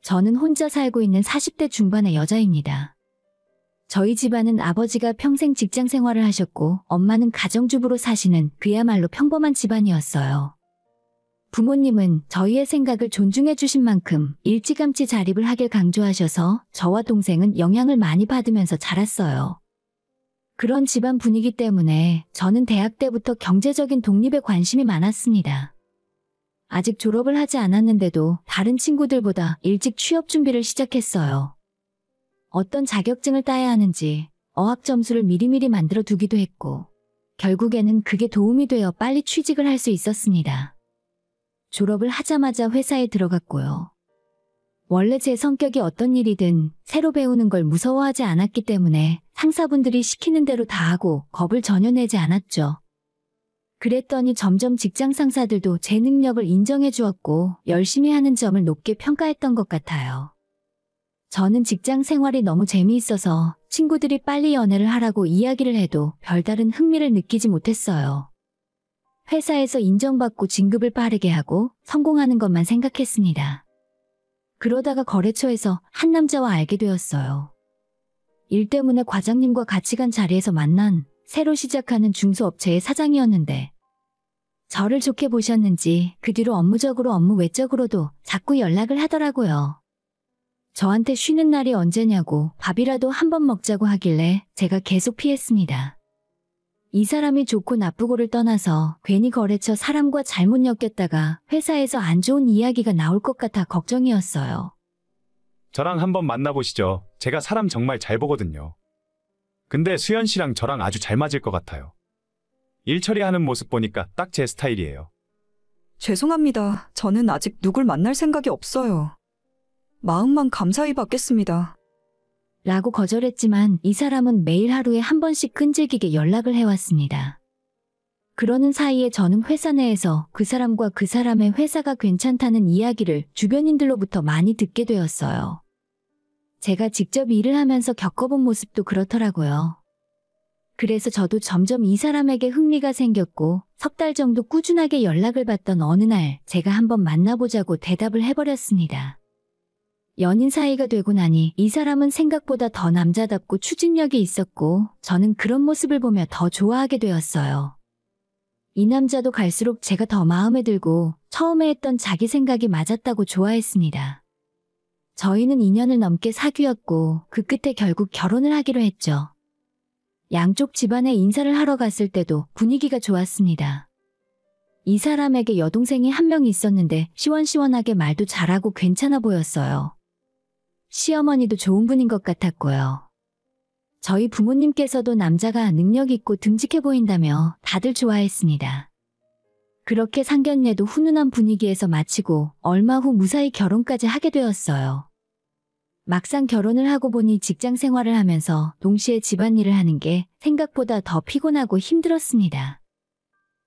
저는 혼자 살고 있는 40대 중반의 여자입니다. 저희 집안은 아버지가 평생 직장 생활을 하셨고 엄마는 가정주부로 사시는 그야말로 평범한 집안이었어요. 부모님은 저희의 생각을 존중해 주신 만큼 일찌감치 자립을 하길 강조하셔서 저와 동생은 영향을 많이 받으면서 자랐어요. 그런 집안 분위기 때문에 저는 대학 때부터 경제적인 독립에 관심이 많았습니다. 아직 졸업을 하지 않았는데도 다른 친구들보다 일찍 취업 준비를 시작했어요. 어떤 자격증을 따야 하는지 어학 점수를 미리미리 만들어 두기도 했고 결국에는 그게 도움이 되어 빨리 취직을 할 수 있었습니다. 졸업을 하자마자 회사에 들어갔고요. 원래 제 성격이 어떤 일이든 새로 배우는 걸 무서워하지 않았기 때문에 상사분들이 시키는 대로 다 하고 겁을 전혀 내지 않았죠. 그랬더니 점점 직장 상사들도 제 능력을 인정해 주었고 열심히 하는 점을 높게 평가했던 것 같아요. 저는 직장 생활이 너무 재미있어서 친구들이 빨리 연애를 하라고 이야기를 해도 별다른 흥미를 느끼지 못했어요. 회사에서 인정받고 진급을 빠르게 하고 성공하는 것만 생각했습니다. 그러다가 거래처에서 한 남자와 알게 되었어요. 일 때문에 과장님과 같이 간 자리에서 만난 새로 시작하는 중소업체의 사장이었는데 저를 좋게 보셨는지 그 뒤로 업무적으로 업무 외적으로도 자꾸 연락을 하더라고요. 저한테 쉬는 날이 언제냐고 밥이라도 한번 먹자고 하길래 제가 계속 피했습니다. 이 사람이 좋고 나쁘고를 떠나서 괜히 거래처 사람과 잘못 엮였다가 회사에서 안 좋은 이야기가 나올 것 같아 걱정이었어요. 저랑 한번 만나보시죠. 제가 사람 정말 잘 보거든요. 근데 수연 씨랑 저랑 아주 잘 맞을 것 같아요. 일 처리하는 모습 보니까 딱 제 스타일이에요. 죄송합니다. 저는 아직 누굴 만날 생각이 없어요. 마음만 감사히 받겠습니다. 라고 거절했지만 이 사람은 매일 하루에 한 번씩 끈질기게 연락을 해왔습니다. 그러는 사이에 저는 회사 내에서 그 사람과 그 사람의 회사가 괜찮다는 이야기를 주변인들로부터 많이 듣게 되었어요. 제가 직접 일을 하면서 겪어본 모습도 그렇더라고요. 그래서 저도 점점 이 사람에게 흥미가 생겼고 석 달 정도 꾸준하게 연락을 받던 어느 날 제가 한번 만나보자고 대답을 해버렸습니다. 연인 사이가 되고 나니 이 사람은 생각보다 더 남자답고 추진력이 있었고 저는 그런 모습을 보며 더 좋아하게 되었어요. 이 남자도 갈수록 제가 더 마음에 들고 처음에 했던 자기 생각이 맞았다고 좋아했습니다. 저희는 2년을 넘게 사귀었고 그 끝에 결국 결혼을 하기로 했죠. 양쪽 집안에 인사를 하러 갔을 때도 분위기가 좋았습니다. 이 사람에게 여동생이 한 명 있었는데 시원시원하게 말도 잘하고 괜찮아 보였어요. 시어머니도 좋은 분인 것 같았고요. 저희 부모님께서도 남자가 능력 있고 듬직해 보인다며 다들 좋아했습니다. 그렇게 상견례도 훈훈한 분위기에서 마치고 얼마 후 무사히 결혼까지 하게 되었어요. 막상 결혼을 하고 보니 직장 생활을 하면서 동시에 집안일을 하는 게 생각보다 더 피곤하고 힘들었습니다.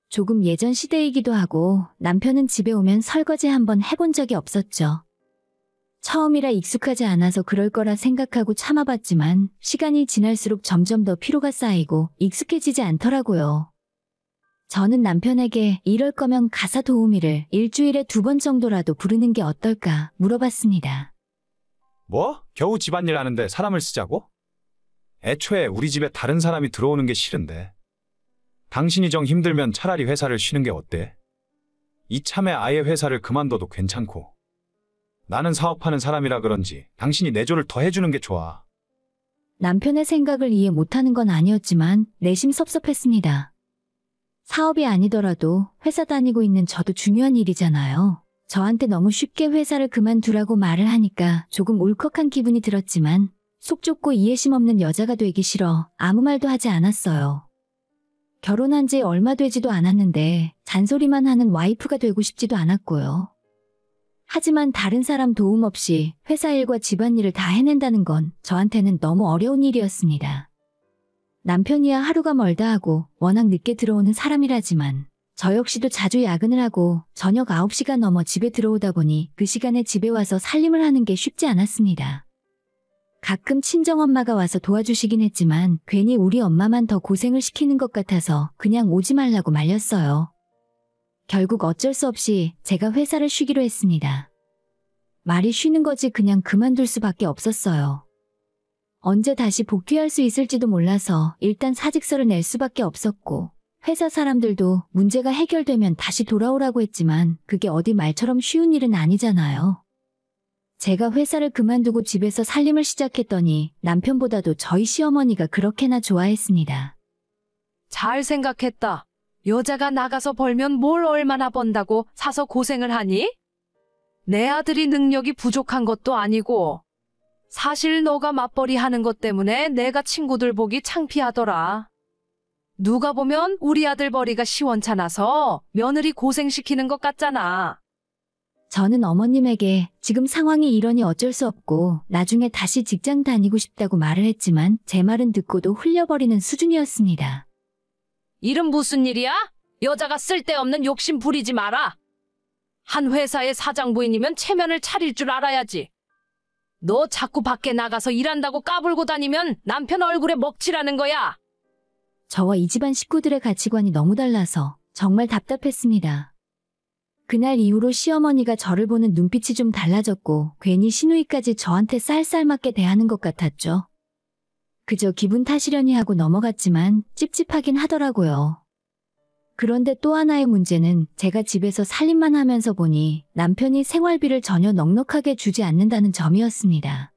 조금 예전 시대이기도 하고 남편은 집에 오면 설거지 한번 해본 적이 없었죠. 처음이라 익숙하지 않아서 그럴 거라 생각하고 참아봤지만 시간이 지날수록 점점 더 피로가 쌓이고 익숙해지지 않더라고요. 저는 남편에게 이럴 거면 가사 도우미를 일주일에 2번 정도라도 부르는 게 어떨까 물어봤습니다. 뭐? 겨우 집안일 하는데 사람을 쓰자고? 애초에 우리 집에 다른 사람이 들어오는 게 싫은데. 당신이 정 힘들면 차라리 회사를 쉬는 게 어때? 이참에 아예 회사를 그만둬도 괜찮고. 나는 사업하는 사람이라 그런지 당신이 내조를 더 해주는 게 좋아. 남편의 생각을 이해 못하는 건 아니었지만 내심 섭섭했습니다. 사업이 아니더라도 회사 다니고 있는 저도 중요한 일이잖아요. 저한테 너무 쉽게 회사를 그만두라고 말을 하니까 조금 울컥한 기분이 들었지만 속 좁고 이해심 없는 여자가 되기 싫어 아무 말도 하지 않았어요. 결혼한 지 얼마 되지도 않았는데 잔소리만 하는 와이프가 되고 싶지도 않았고요. 하지만 다른 사람 도움 없이 회사 일과 집안일을 다 해낸다는 건 저한테는 너무 어려운 일이었습니다. 남편이야 하루가 멀다 하고 워낙 늦게 들어오는 사람이라지만 저 역시도 자주 야근을 하고 저녁 9시가 넘어 집에 들어오다 보니 그 시간에 집에 와서 살림을 하는 게 쉽지 않았습니다. 가끔 친정엄마가 와서 도와주시긴 했지만 괜히 우리 엄마만 더 고생을 시키는 것 같아서 그냥 오지 말라고 말렸어요. 결국 어쩔 수 없이 제가 회사를 쉬기로 했습니다. 말이 쉬는 거지 그냥 그만둘 수밖에 없었어요. 언제 다시 복귀할 수 있을지도 몰라서 일단 사직서를 낼 수밖에 없었고 회사 사람들도 문제가 해결되면 다시 돌아오라고 했지만 그게 어디 말처럼 쉬운 일은 아니잖아요. 제가 회사를 그만두고 집에서 살림을 시작했더니 남편보다도 저희 시어머니가 그렇게나 좋아했습니다. 잘 생각했다. 여자가 나가서 벌면 뭘 얼마나 번다고 사서 고생을 하니? 내 아들이 능력이 부족한 것도 아니고 사실 너가 맞벌이 하는 것 때문에 내가 친구들 보기 창피하더라. 누가 보면 우리 아들 벌이가 시원찮아서 며느리 고생시키는 것 같잖아. 저는 어머님에게 지금 상황이 이러니 어쩔 수 없고 나중에 다시 직장 다니고 싶다고 말을 했지만 제 말은 듣고도 흘려버리는 수준이었습니다. 일은 무슨 일이야? 여자가 쓸데없는 욕심 부리지 마라. 한 회사의 사장 부인이면 체면을 차릴 줄 알아야지. 너 자꾸 밖에 나가서 일한다고 까불고 다니면 남편 얼굴에 먹칠하는 거야. 저와 이 집안 식구들의 가치관이 너무 달라서 정말 답답했습니다. 그날 이후로 시어머니가 저를 보는 눈빛이 좀 달라졌고 괜히 시누이까지 저한테 쌀쌀맞게 대하는 것 같았죠. 그저 기분 탓이려니 하고 넘어갔지만 찝찝하긴 하더라고요. 그런데 또 하나의 문제는 제가 집에서 살림만 하면서 보니 남편이 생활비를 전혀 넉넉하게 주지 않는다는 점이었습니다.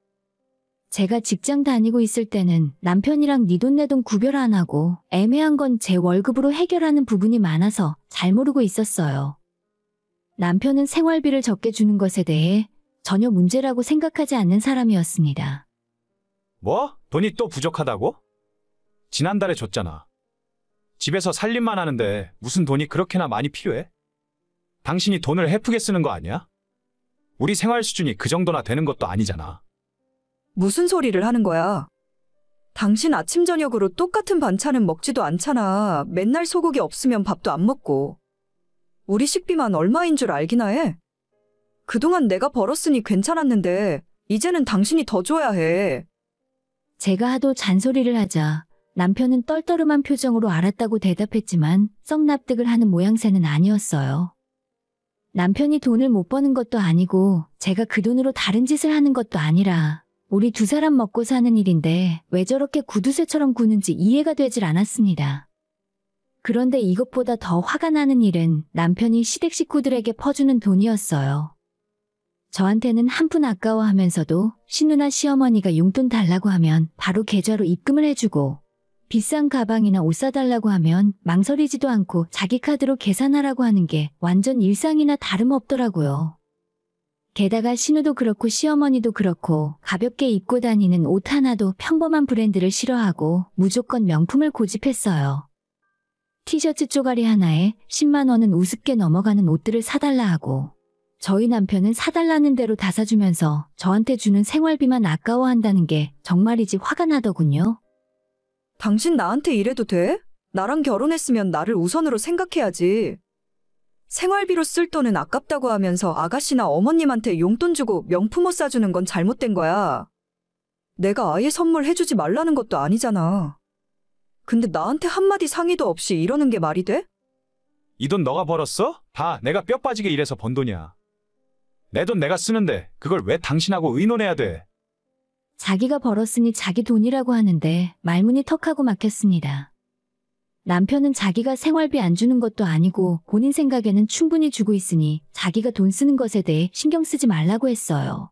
제가 직장 다니고 있을 때는 남편이랑 네 돈 내 돈 구별 안 하고 애매한 건 제 월급으로 해결하는 부분이 많아서 잘 모르고 있었어요. 남편은 생활비를 적게 주는 것에 대해 전혀 문제라고 생각하지 않는 사람이었습니다. 뭐? 돈이 또 부족하다고? 지난달에 줬잖아. 집에서 살림만 하는데 무슨 돈이 그렇게나 많이 필요해? 당신이 돈을 헤프게 쓰는 거 아니야? 우리 생활 수준이 그 정도나 되는 것도 아니잖아. 무슨 소리를 하는 거야? 당신 아침 저녁으로 똑같은 반찬은 먹지도 않잖아. 맨날 소고기 없으면 밥도 안 먹고. 우리 식비만 얼마인 줄 알기나 해? 그동안 내가 벌었으니 괜찮았는데 이제는 당신이 더 줘야 해. 제가 하도 잔소리를 하자 남편은 떨떠름한 표정으로 알았다고 대답했지만 썩 납득을 하는 모양새는 아니었어요. 남편이 돈을 못 버는 것도 아니고 제가 그 돈으로 다른 짓을 하는 것도 아니라 우리 두 사람 먹고 사는 일인데 왜 저렇게 구두쇠처럼 구는지 이해가 되질 않았습니다. 그런데 이것보다 더 화가 나는 일은 남편이 시댁 식구들에게 퍼주는 돈이었어요. 저한테는 한 푼 아까워하면서도 시누나 시어머니가 용돈 달라고 하면 바로 계좌로 입금을 해주고 비싼 가방이나 옷 사달라고 하면 망설이지도 않고 자기 카드로 계산하라고 하는 게 완전 일상이나 다름없더라고요. 게다가 시누도 그렇고 시어머니도 그렇고 가볍게 입고 다니는 옷 하나도 평범한 브랜드를 싫어하고 무조건 명품을 고집했어요. 티셔츠 쪼가리 하나에 10만 원은 우습게 넘어가는 옷들을 사달라 하고 저희 남편은 사달라는 대로 다 사주면서 저한테 주는 생활비만 아까워한다는 게 정말이지 화가 나더군요. 당신 나한테 이래도 돼? 나랑 결혼했으면 나를 우선으로 생각해야지. 생활비로 쓸 돈은 아깝다고 하면서 아가씨나 어머님한테 용돈 주고 명품 옷 사주는 건 잘못된 거야. 내가 아예 선물해주지 말라는 것도 아니잖아. 근데 나한테 한마디 상의도 없이 이러는 게 말이 돼? 이 돈 너가 벌었어? 다 내가 뼈 빠지게 일해서 번 돈이야. 내 돈 내가 쓰는데 그걸 왜 당신하고 의논해야 돼? 자기가 벌었으니 자기 돈이라고 하는데 말문이 턱하고 막혔습니다. 남편은 자기가 생활비 안 주는 것도 아니고 본인 생각에는 충분히 주고 있으니 자기가 돈 쓰는 것에 대해 신경 쓰지 말라고 했어요.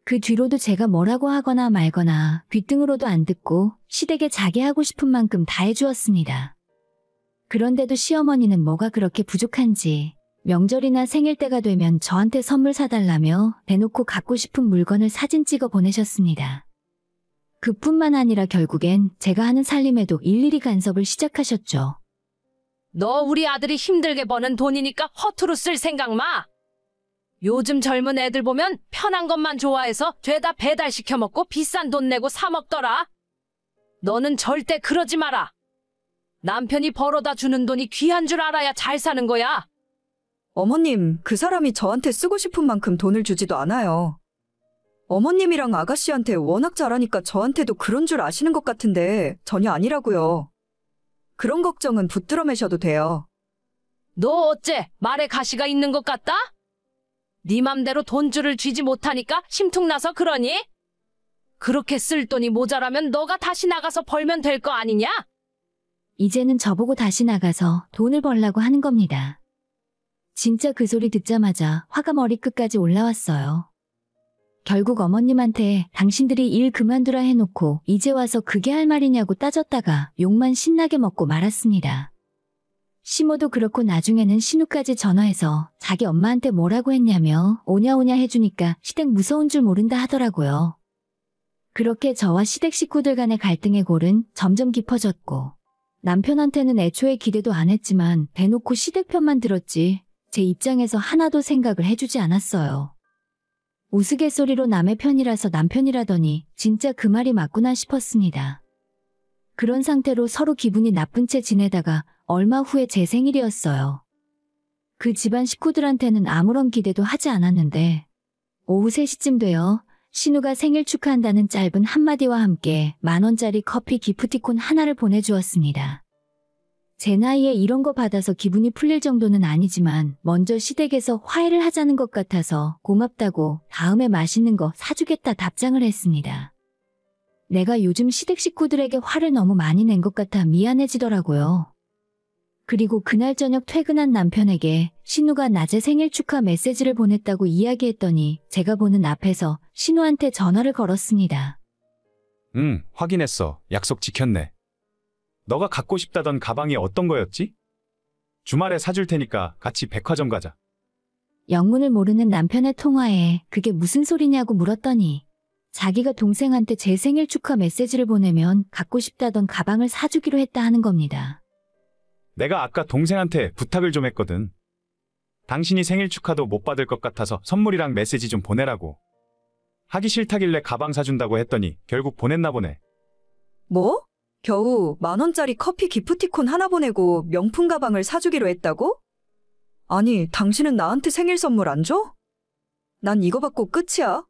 그 뒤로도 제가 뭐라고 하거나 말거나 귓등으로도 안 듣고 시댁에 자기 하고 싶은 만큼 다 해주었습니다. 그런데도 시어머니는 뭐가 그렇게 부족한지 명절이나 생일 때가 되면 저한테 선물 사달라며 대놓고 갖고 싶은 물건을 사진 찍어 보내셨습니다. 그뿐만 아니라 결국엔 제가 하는 살림에도 일일이 간섭을 시작하셨죠. 너 우리 아들이 힘들게 버는 돈이니까 허투루 쓸 생각 마. 요즘 젊은 애들 보면 편한 것만 좋아해서 죄다 배달시켜 먹고 비싼 돈 내고 사 먹더라. 너는 절대 그러지 마라. 남편이 벌어다 주는 돈이 귀한 줄 알아야 잘 사는 거야. 어머님, 그 사람이 저한테 쓰고 싶은 만큼 돈을 주지도 않아요. 어머님이랑 아가씨한테 워낙 잘하니까 저한테도 그런 줄 아시는 것 같은데 전혀 아니라고요. 그런 걱정은 붙들어 매셔도 돼요. 너 어째 말에 가시가 있는 것 같다? 네 맘대로 돈줄을 쥐지 못하니까 심퉁나서 그러니? 그렇게 쓸 돈이 모자라면 너가 다시 나가서 벌면 될 거 아니냐? 이제는 저보고 다시 나가서 돈을 벌라고 하는 겁니다. 진짜 그 소리 듣자마자 화가 머리끝까지 올라왔어요. 결국 어머님한테 당신들이 일 그만두라 해놓고 이제 와서 그게 할 말이냐고 따졌다가 욕만 신나게 먹고 말았습니다. 시모도 그렇고 나중에는 신우까지 전화해서 자기 엄마한테 뭐라고 했냐며 오냐오냐 해주니까 시댁 무서운 줄 모른다 하더라고요. 그렇게 저와 시댁 식구들 간의 갈등의 골은 점점 깊어졌고 남편한테는 애초에 기대도 안 했지만 대놓고 시댁 편만 들었지 제 입장에서 하나도 생각을 해주지 않았어요. 우스갯소리로 남의 편이라서 남편이라더니 진짜 그 말이 맞구나 싶었습니다. 그런 상태로 서로 기분이 나쁜 채 지내다가 얼마 후에 제 생일이었어요. 그 집안 식구들한테는 아무런 기대도 하지 않았는데 오후 3시쯤 되어 신우가 생일 축하한다는 짧은 한마디와 함께 10,000원짜리 커피 기프티콘 하나를 보내주었습니다. 제 나이에 이런 거 받아서 기분이 풀릴 정도는 아니지만 먼저 시댁에서 화해를 하자는 것 같아서 고맙다고 다음에 맛있는 거 사주겠다 답장을 했습니다. 내가 요즘 시댁 식구들에게 화를 너무 많이 낸 것 같아 미안해지더라고요. 그리고 그날 저녁 퇴근한 남편에게 신우가 낮에 생일 축하 메시지를 보냈다고 이야기했더니 제가 보는 앞에서 신우한테 전화를 걸었습니다. 확인했어. 약속 지켰네. 너가 갖고 싶다던 가방이 어떤 거였지? 주말에 사줄 테니까 같이 백화점 가자. 영문을 모르는 남편의 통화에 그게 무슨 소리냐고 물었더니 자기가 동생한테 제 생일 축하 메시지를 보내면 갖고 싶다던 가방을 사주기로 했다 하는 겁니다. 내가 아까 동생한테 부탁을 좀 했거든. 당신이 생일 축하도 못 받을 것 같아서 선물이랑 메시지 좀 보내라고. 하기 싫다길래 가방 사준다고 했더니 결국 보냈나 보네. 뭐? 겨우 10,000원짜리 커피 기프티콘 하나 보내고 명품 가방을 사주기로 했다고? 아니, 당신은 나한테 생일 선물 안 줘? 난 이거 받고 끝이야.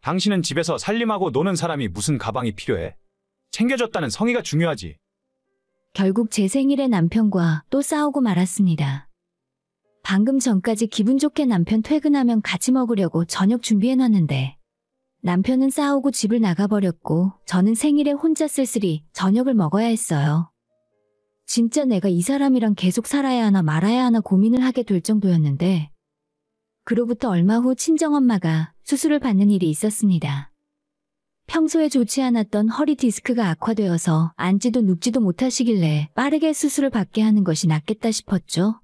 당신은 집에서 살림하고 노는 사람이 무슨 가방이 필요해. 챙겨줬다는 성의가 중요하지. 결국 제 생일에 남편과 또 싸우고 말았습니다. 방금 전까지 기분 좋게 남편 퇴근하면 같이 먹으려고 저녁 준비해놨는데 남편은 싸우고 집을 나가버렸고 저는 생일에 혼자 쓸쓸히 저녁을 먹어야 했어요. 진짜 내가 이 사람이랑 계속 살아야 하나 말아야 하나 고민을 하게 될 정도였는데 그로부터 얼마 후 친정엄마가 수술을 받는 일이 있었습니다. 평소에 좋지 않았던 허리 디스크가 악화되어서 앉지도 눕지도 못하시길래 빠르게 수술을 받게 하는 것이 낫겠다 싶었죠.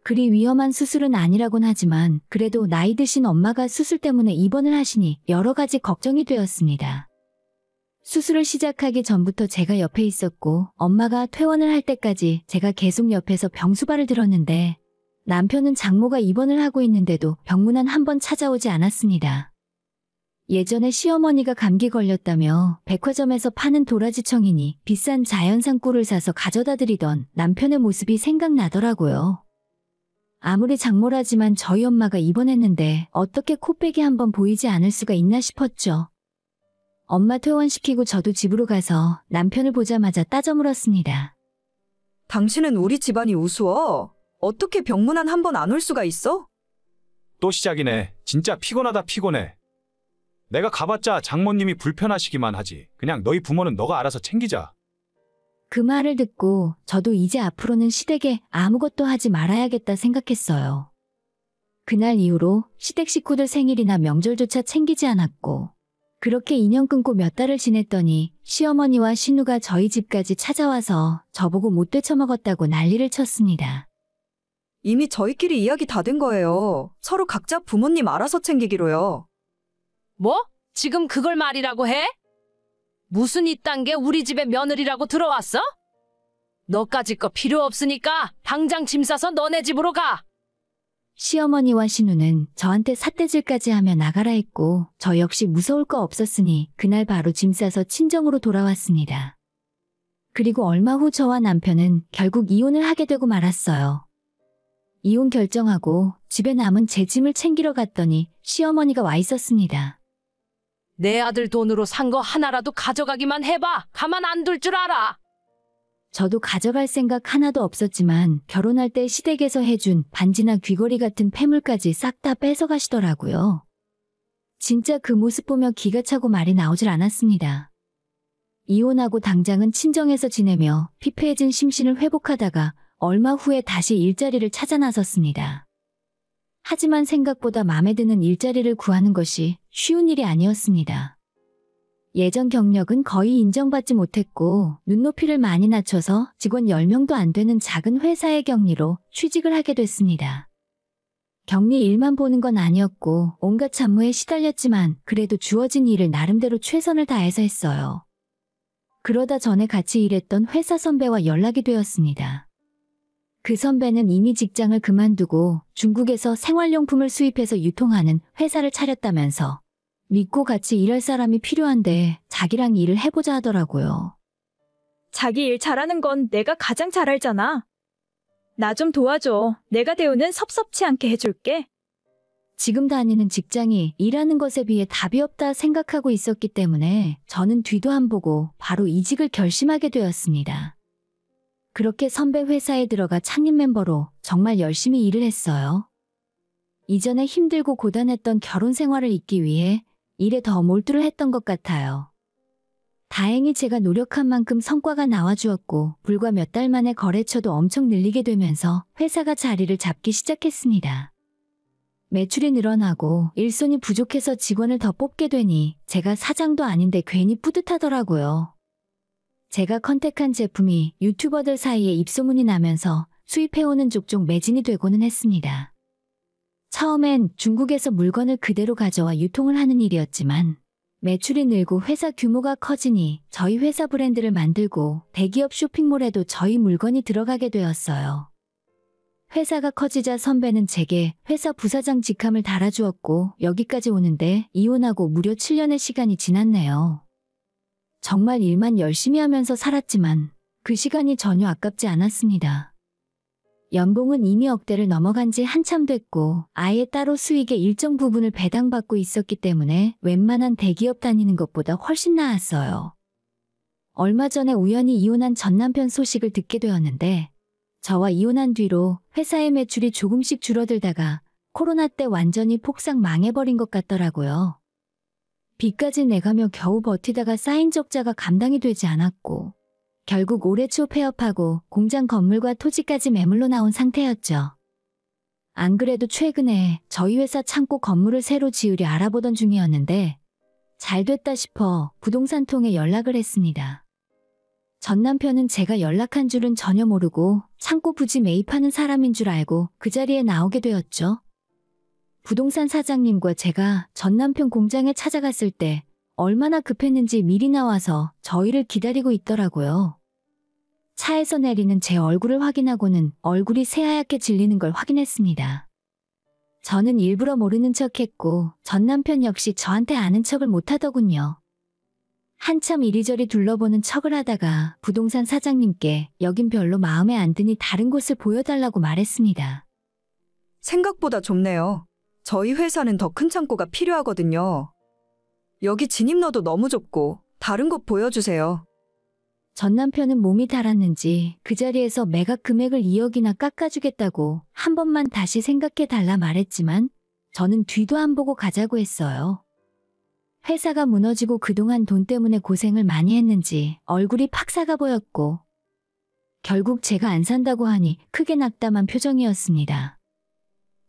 그리 위험한 수술은 아니라곤 하지만 그래도 나이 드신 엄마가 수술 때문에 입원을 하시니 여러 가지 걱정이 되었습니다. 수술을 시작하기 전부터 제가 옆에 있었고 엄마가 퇴원을 할 때까지 제가 계속 옆에서 병수발을 들었는데 남편은 장모가 입원을 하고 있는데도 병문안 한 번 찾아오지 않았습니다. 예전에 시어머니가 감기 걸렸다며 백화점에서 파는 도라지청이니 비싼 자연산 꿀을 사서 가져다 드리던 남편의 모습이 생각나더라고요. 아무리 장모라지만 저희 엄마가 입원했는데 어떻게 코빼기 한번 보이지 않을 수가 있나 싶었죠. 엄마 퇴원시키고 저도 집으로 가서 남편을 보자마자 따져 물었습니다. 당신은 우리 집안이 우스워. 어떻게 병문안 한 번 안 올 수가 있어? 또 시작이네. 진짜 피곤하다 피곤해. 내가 가봤자 장모님이 불편하시기만 하지. 그냥 너희 부모는 너가 알아서 챙기자. 그 말을 듣고 저도 이제 앞으로는 시댁에 아무것도 하지 말아야겠다 생각했어요. 그날 이후로 시댁 식구들 생일이나 명절조차 챙기지 않았고 그렇게 인연 끊고 몇 달을 지냈더니 시어머니와 신우가 저희 집까지 찾아와서 저보고 못 되쳐먹었다고 난리를 쳤습니다. 이미 저희끼리 이야기 다 된 거예요. 서로 각자 부모님 알아서 챙기기로요. 뭐? 지금 그걸 말이라고 해? 무슨 이딴 게 우리 집에 며느리라고 들어왔어? 너까지 거 필요 없으니까 당장 짐 싸서 너네 집으로 가. 시어머니와 신우는 저한테 삿대질까지 하며 나가라 했고 저 역시 무서울 거 없었으니 그날 바로 짐 싸서 친정으로 돌아왔습니다. 그리고 얼마 후 저와 남편은 결국 이혼을 하게 되고 말았어요. 이혼 결정하고 집에 남은 제 짐을 챙기러 갔더니 시어머니가 와 있었습니다. 내 아들 돈으로 산 거 하나라도 가져가기만 해봐. 가만 안 둘 줄 알아. 저도 가져갈 생각 하나도 없었지만 결혼할 때 시댁에서 해준 반지나 귀걸이 같은 폐물까지 싹 다 뺏어가시더라고요. 진짜 그 모습 보며 기가 차고 말이 나오질 않았습니다. 이혼하고 당장은 친정에서 지내며 피폐해진 심신을 회복하다가 얼마 후에 다시 일자리를 찾아 나섰습니다. 하지만 생각보다 마음에 드는 일자리를 구하는 것이 쉬운 일이 아니었습니다. 예전 경력은 거의 인정받지 못했고 눈높이를 많이 낮춰서 직원 10명도 안 되는 작은 회사의 격리로 취직을 하게 됐습니다. 격리 일만 보는 건 아니었고 온갖 잡무에 시달렸지만 그래도 주어진 일을 나름대로 최선을 다해서 했어요. 그러다 전에 같이 일했던 회사 선배와 연락이 되었습니다. 그 선배는 이미 직장을 그만두고 중국에서 생활용품을 수입해서 유통하는 회사를 차렸다면서 믿고 같이 일할 사람이 필요한데 자기랑 일을 해보자 하더라고요. 자기 일 잘하는 건 내가 가장 잘 알잖아. 나 좀 도와줘. 내가 대우는 섭섭치 않게 해줄게. 지금 다니는 직장이 일하는 것에 비해 답이 없다 생각하고 있었기 때문에 저는 뒤도 안 보고 바로 이직을 결심하게 되었습니다. 그렇게 선배 회사에 들어가 창립 멤버로 정말 열심히 일을 했어요. 이전에 힘들고 고단했던 결혼 생활을 잊기 위해 일에 더 몰두를 했던 것 같아요. 다행히 제가 노력한 만큼 성과가 나와주었고 불과 몇 달 만에 거래처도 엄청 늘리게 되면서 회사가 자리를 잡기 시작했습니다. 매출이 늘어나고 일손이 부족해서 직원을 더 뽑게 되니 제가 사장도 아닌데 괜히 뿌듯하더라고요. 제가 컨택한 제품이 유튜버들 사이에 입소문이 나면서 수입해오는 족족 매진이 되고는 했습니다. 처음엔 중국에서 물건을 그대로 가져와 유통을 하는 일이었지만 매출이 늘고 회사 규모가 커지니 저희 회사 브랜드를 만들고 대기업 쇼핑몰에도 저희 물건이 들어가게 되었어요. 회사가 커지자 선배는 제게 회사 부사장 직함을 달아주었고 여기까지 오는데 이혼하고 무려 7년의 시간이 지났네요. 정말 일만 열심히 하면서 살았지만 그 시간이 전혀 아깝지 않았습니다. 연봉은 이미 억대를 넘어간 지 한참 됐고 아예 따로 수익의 일정 부분을 배당받고 있었기 때문에 웬만한 대기업 다니는 것보다 훨씬 나았어요. 얼마 전에 우연히 이혼한 전 남편 소식을 듣게 되었는데 저와 이혼한 뒤로 회사의 매출이 조금씩 줄어들다가 코로나 때 완전히 폭삭 망해버린 것 같더라고요. 빚까지 내가며 겨우 버티다가 쌓인 적자가 감당이 되지 않았고 결국 올해 초 폐업하고 공장 건물과 토지까지 매물로 나온 상태였죠. 안 그래도 최근에 저희 회사 창고 건물을 새로 지으려 알아보던 중이었는데 잘 됐다 싶어 부동산 통해 연락을 했습니다. 전 남편은 제가 연락한 줄은 전혀 모르고 창고 부지 매입하는 사람인 줄 알고 그 자리에 나오게 되었죠. 부동산 사장님과 제가 전 남편 공장에 찾아갔을 때 얼마나 급했는지 미리 나와서 저희를 기다리고 있더라고요. 차에서 내리는 제 얼굴을 확인하고는 얼굴이 새하얗게 질리는 걸 확인했습니다. 저는 일부러 모르는 척했고 전 남편 역시 저한테 아는 척을 못하더군요. 한참 이리저리 둘러보는 척을 하다가 부동산 사장님께 여긴 별로 마음에 안 드니 다른 곳을 보여달라고 말했습니다. 생각보다 좁네요. 저희 회사는 더 큰 창고가 필요하거든요. 여기 진입로도 너무 좁고 다른 곳 보여주세요. 전 남편은 몸이 달았는지 그 자리에서 매각 금액을 2억이나 깎아주겠다고 한 번만 다시 생각해달라 말했지만 저는 뒤도 안 보고 가자고 했어요. 회사가 무너지고 그동안 돈 때문에 고생을 많이 했는지 얼굴이 팍 사가 보였고 결국 제가 안 산다고 하니 크게 낙담한 표정이었습니다.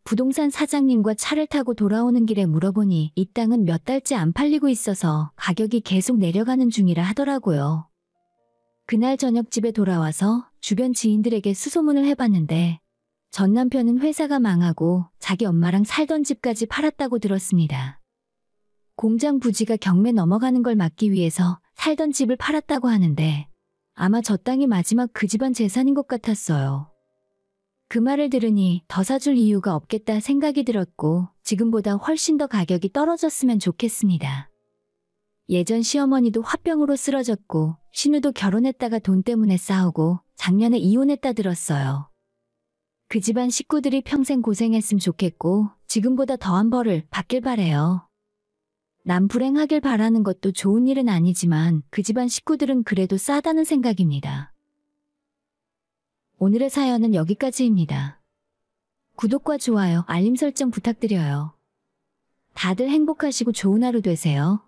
부동산 사장님과 차를 타고 돌아오는 길에 물어보니 이 땅은 몇 달째 안 팔리고 있어서 가격이 계속 내려가는 중이라 하더라고요. 그날 저녁 집에 돌아와서 주변 지인들에게 수소문을 해봤는데 전 남편은 회사가 망하고 자기 엄마랑 살던 집까지 팔았다고 들었습니다. 공장 부지가 경매 넘어가는 걸 막기 위해서 살던 집을 팔았다고 하는데 아마 저 땅이 마지막 그 집안 재산인 것 같았어요. 그 말을 들으니 더 사줄 이유가 없겠다 생각이 들었고 지금보다 훨씬 더 가격이 떨어졌으면 좋겠습니다. 예전 시어머니도 화병으로 쓰러졌고 신우도 결혼했다가 돈 때문에 싸우고 작년에 이혼했다 들었어요. 그 집안 식구들이 평생 고생했으면 좋겠고 지금보다 더한 벌을 받길 바래요. 남 불행하길 바라는 것도 좋은 일은 아니지만 그 집안 식구들은 그래도 싸다는 생각입니다. 오늘의 사연은 여기까지입니다. 구독과 좋아요, 알림 설정 부탁드려요. 다들 행복하시고 좋은 하루 되세요.